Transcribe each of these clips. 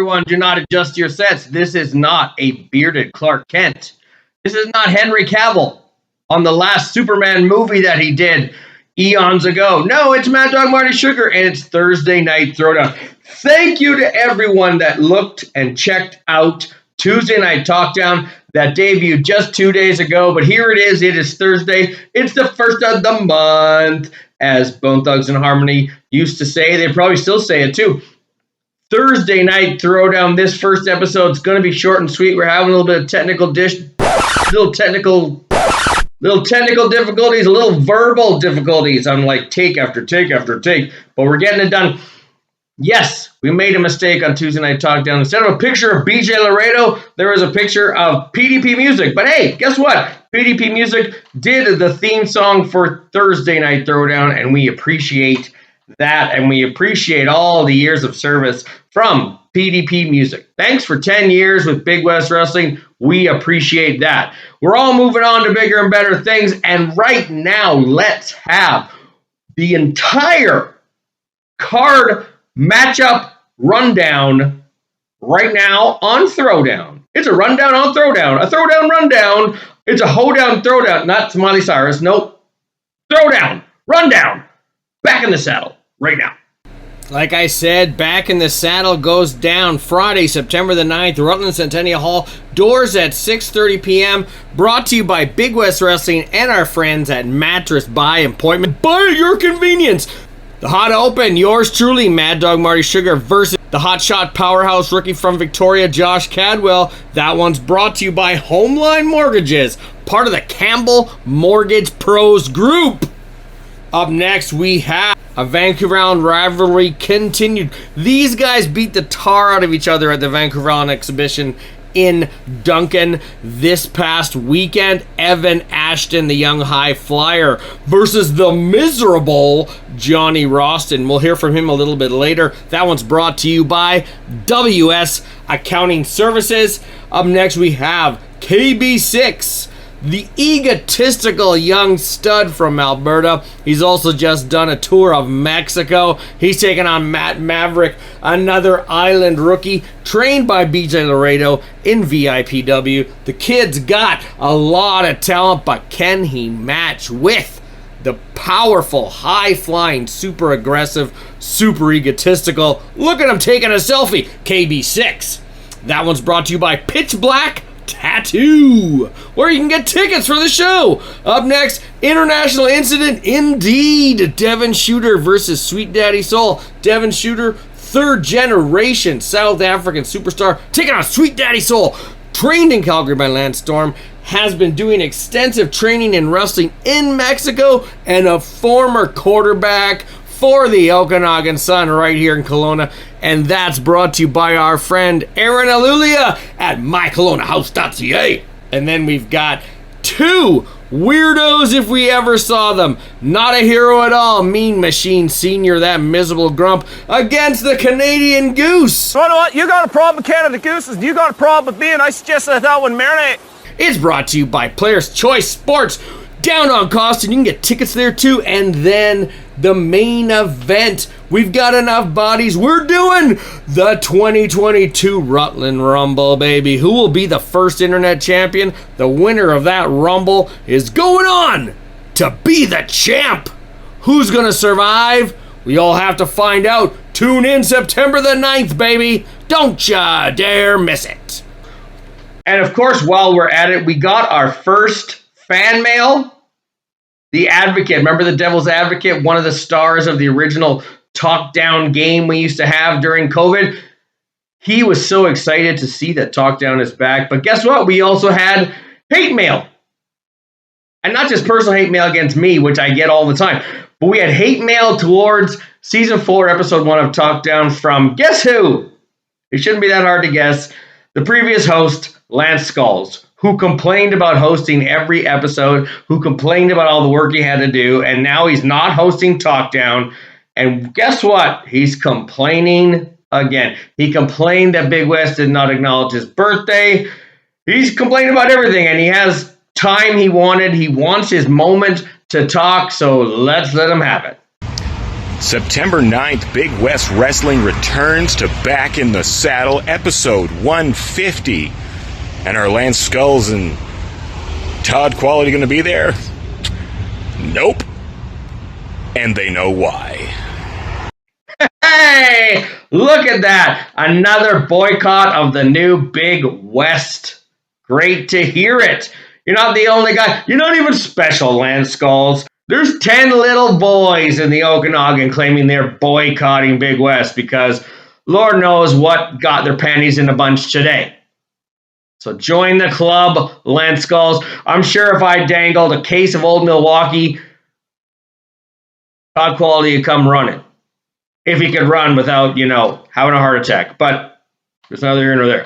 everyone, do not adjust your sets. This is not a bearded Clark Kent. This is not Henry Cavill on the last Superman movie that he did eons ago. No, it's Mad Dog Marty Sugar, and it's Thursday Night Throwdown. Thank you to everyone that looked and checked out Tuesday Night Talkdown that debuted just 2 days ago. But here it is. It is Thursday. It's the first of the month, as Bone Thugs and Harmony used to say. They probably still say it too. Thursday Night Throwdown. This first episode is going to be short and sweet. We're having a little bit of technical difficulties, a little verbal difficulties on like take after take after take, but we're getting it done. Yes, we made a mistake on Tuesday Night Talkdown. Instead of a picture of BJ Laredo, there was a picture of PDP Music. But hey, guess what? PDP Music did the theme song for Thursday Night Throwdown, and we appreciate that, and we appreciate all the years of service from PDP Music. Thanks for 10 years with Big West Wrestling. We appreciate that. We're all moving on to bigger and better things, and right now, let's have the entire card matchup rundown right now on Throwdown. It's a rundown on Throwdown. A Throwdown rundown. It's a hoedown Throwdown. Not Miley Cyrus. Nope. Throwdown. Rundown. Back in the saddle right now. Like I said, Back in the Saddle goes down Friday, September the 9th, Rutland Centennial Hall. Doors at 6:30 p.m. Brought to you by Big West Wrestling and our friends at Mattress By Appointment. Buy at your convenience. The Hot Open, yours truly, Mad Dog Marty Sugar versus the Hotshot Powerhouse rookie from Victoria, Josh Cadwell. That one's brought to you by Homeline Mortgages, part of the Campbell Mortgage Pros Group. Up next, we have a Vancouver Island rivalry continued. These guys beat the tar out of each other at the Vancouver Island exhibition in Duncan this past weekend. Evan Ashton, the young high flyer, versus the miserable Johnny Rostyn. We'll hear from him a little bit later. That one's brought to you by WS Accounting Services. Up next, we have KB6, the egotistical young stud from Alberta. He's also just done a tour of Mexico. He's taking on Matt Maverick, another island rookie, trained by BJ Laredo in VIPW. The kid's got a lot of talent, but can he match with the powerful, high-flying, super aggressive, super egotistical, look at him taking a selfie, KB6. That one's brought to you by Pitch Black Tattoo, where you can get tickets for the show. Up next, International Incident indeed. Devin Shooter versus Sweet Daddy Soul. Devin Shooter, third generation South African superstar, taking on Sweet Daddy Soul. Trained in Calgary by Lance Storm, has been doing extensive training in wrestling in Mexico, and a former quarterback for the Okanagan Sun right here in Kelowna. And that's brought to you by our friend Aaron Alulia at mykelownahouse.ca. And then we've got two weirdos if we ever saw them. Not a hero at all. Mean Machine Senior, that miserable grump, against the Canadian Goose. You know what? You got a problem with Canada Gooses, and you got a problem with me, and I suggest that one marinate. It's brought to you by Players Choice Sports. Down on cost, and you can get tickets there too. And then the main event. We've got enough bodies. We're doing the 2022 Rutland Rumble, baby. Who will be the first internet champion? The winner of that Rumble is going on to be the champ. Who's going to survive? We all have to find out. Tune in September the 9th, baby. Don't ya dare miss it. And of course, while we're at it, we got our first fan mail. The Advocate, remember the Devil's Advocate, one of the stars of the original Talkdown game we used to have during COVID. He was so excited to see that Talkdown is back. But guess what? We also had hate mail. And not just personal hate mail against me, which I get all the time, but we had hate mail towards Season 4, Episode 1 of Talkdown from, guess who? It shouldn't be that hard to guess. The previous host, Lance Skullz, who complained about hosting every episode, who complained about all the work he had to do, and now he's not hosting Talkdown. And guess what? He's complaining again. He complained that Big West did not acknowledge his birthday. He's complaining about everything, and he has time he wanted. He wants his moment to talk, so let's let him have it. September 9th, Big West Wrestling returns to Back in the Saddle, episode 150. And are Lance Skullz and Todd Quality going to be there? Nope. And they know why. Hey, look at that. Another boycott of the new Big West. Great to hear it. You're not the only guy. You're not even special, Lance Skullz. There's 10 little boys in the Okanagan claiming they're boycotting Big West because Lord knows what got their panties in a bunch today. So join the club, Lance Skullz. I'm sure if I dangled a case of Old Milwaukee, Todd Quality would come running. If he could run without, having a heart attack. But there's neither here nor there.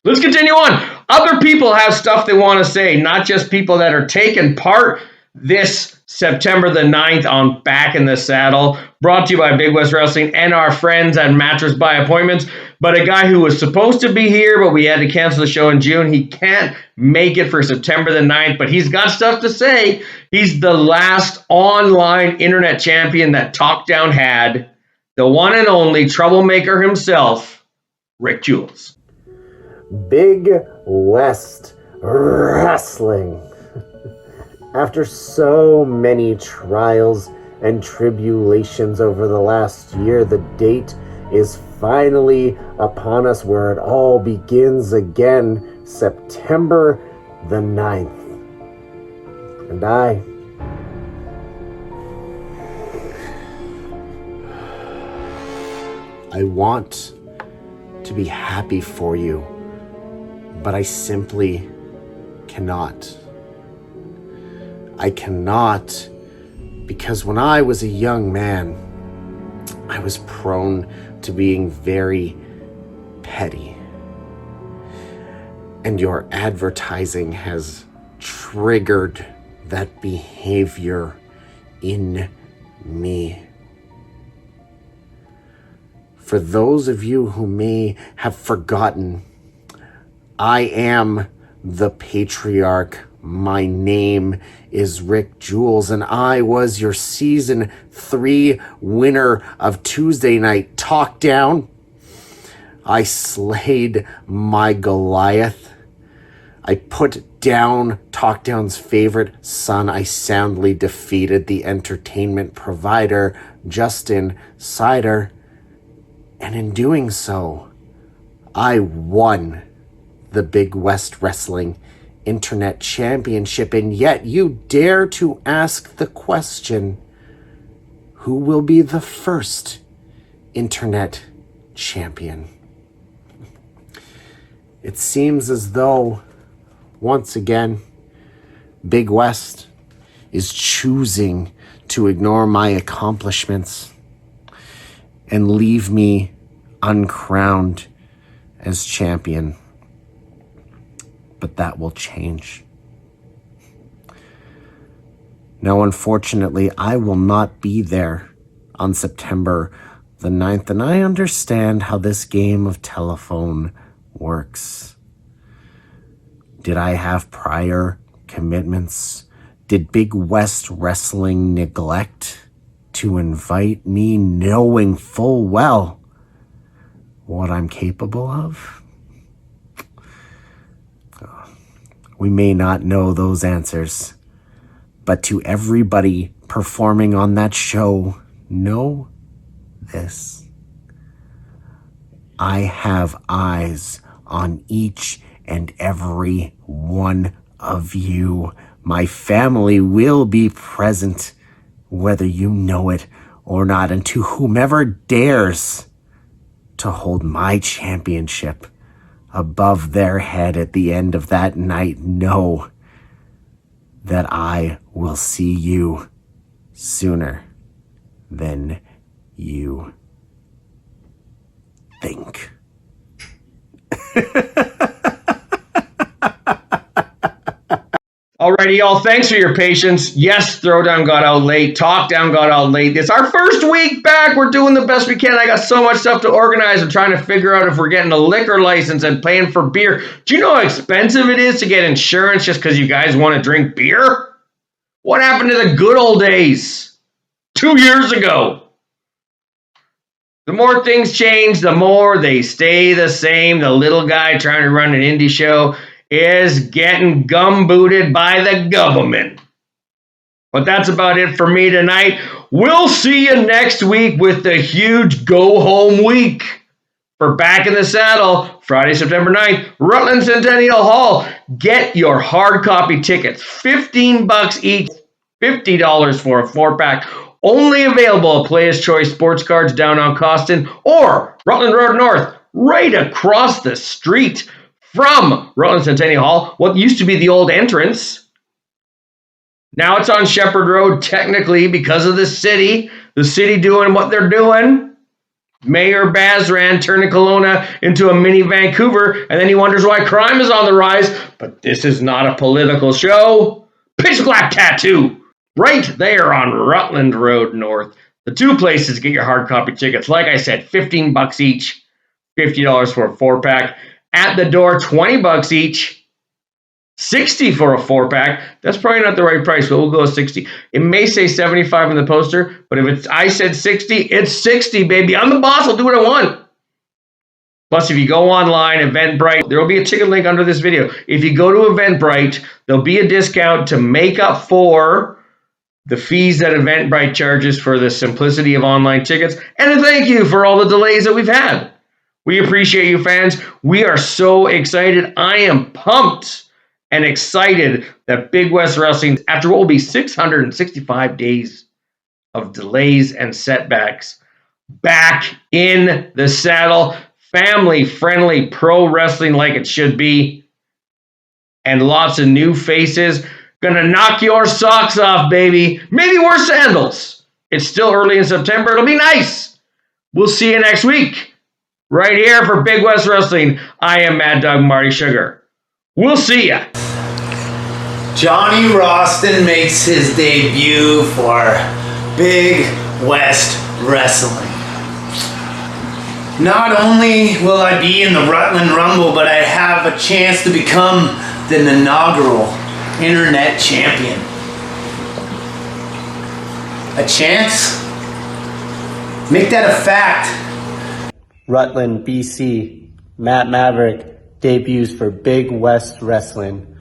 Let's continue on. Other people have stuff they want to say, not just people that are taking part this September the 9th on Back in the Saddle, brought to you by Big West Wrestling and our friends at Mattress by Appointments. But a guy who was supposed to be here, but we had to cancel the show in June. He can't make it for September the 9th, but he's got stuff to say. He's the last online internet champion that TalkDown had. The one and only troublemaker himself, Rick Jules. Big West Wrestling. After so many trials and tribulations over the last year, the date is finally upon us where it all begins again, September the 9th. And I want to be happy for you, but I simply cannot. I cannot, because when I was a young man, I was prone to being very petty. And your advertising has triggered that behavior in me. For those of you who may have forgotten, I am the patriarch. My name is Rick Jules, and I was your Season 3 winner of Tuesday Night TalkDown. I slayed my Goliath. I put down TalkDown's favorite son. I soundly defeated the entertainment provider, Justin Sider. And in doing so, I won the Big West Wrestling Internet Championship, and yet you dare to ask the question, who will be the first Internet Champion? It seems as though, once again, Big West is choosing to ignore my accomplishments and leave me uncrowned as champion. But that will change. Now, unfortunately, I will not be there on September the 9th, and I understand how this game of telephone works. Did I have prior commitments? Did Big West Wrestling neglect to invite me, knowing full well what I'm capable of? We may not know those answers, but to everybody performing on that show, know this. I have eyes on each and every one of you. My family will be present, whether you know it or not, and to whomever dares to hold my championship above their head at the end of that night, know that I will see you sooner than you think. Alrighty, y'all. Thanks for your patience. Yes, ThrowDown got out late. TalkDown got out late. It's our first week back. We're doing the best we can. I got so much stuff to organize. I'm trying to figure out if we're getting a liquor license and paying for beer. Do you know how expensive it is to get insurance just because you guys want to drink beer? What happened to the good old days? 2 years ago. The more things change, the more they stay the same. The little guy trying to run an indie show is getting gum-booted by the government. But that's about it for me tonight. We'll see you next week with the huge go-home week for Back in the Saddle, Friday, September 9th, Rutland Centennial Hall. Get your hard copy tickets, $15 each, $50 for a 4-pack. Only available at Players Choice Sports Cards down on Costin or Rutland Road North, right across the street from Rutland Centennial Hall, what used to be the old entrance. Now it's on Shepherd Road, technically, because of the city doing what they're doing. Mayor Bazran turning Kelowna into a mini Vancouver, and then he wonders why crime is on the rise. But this is not a political show. Pitch Black Tattoo, right there on Rutland Road North. The two places to get your hard copy tickets. Like I said, $15 each, $50 for a 4-pack. At the door, $20 each. $60 for a 4-pack. That's probably not the right price, but we'll go with $60. It may say $75 in the poster, but if I said $60, it's $60, baby. I'm the boss. I'll do what I want. Plus, if you go online, Eventbrite, there will be a ticket link under this video. If you go to Eventbrite, there'll be a discount to make up for the fees that Eventbrite charges for the simplicity of online tickets. And a thank you for all the delays that we've had. We appreciate you, fans. We are so excited. I am pumped and excited that Big West Wrestling, after what will be 665 days of delays and setbacks, back in the saddle, family-friendly pro wrestling like it should be, and lots of new faces. Gonna knock your socks off, baby. Maybe wear sandals. It's still early in September. It'll be nice. We'll see you next week, right here for Big West Wrestling. I am Mad Dog Marty Sugar. We'll see ya. Johnny Rostyn makes his debut for Big West Wrestling. Not only will I be in the Rutland Rumble, but I have a chance to become the inaugural Internet Champion. A chance? Make that a fact. Rutland, BC, Matt Maverick debuts for Big West Wrestling.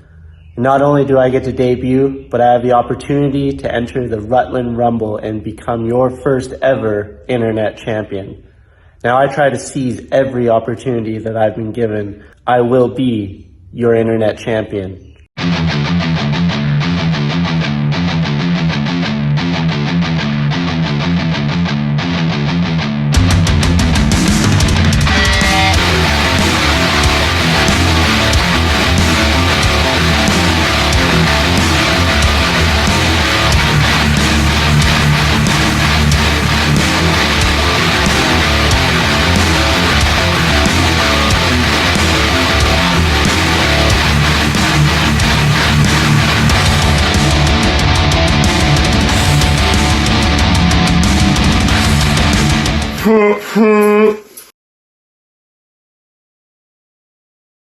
Not only do I get to debut, but I have the opportunity to enter the Rutland Rumble and become your first ever Internet Champion. Now I try to seize every opportunity that I've been given. I will be your Internet Champion. Hmm.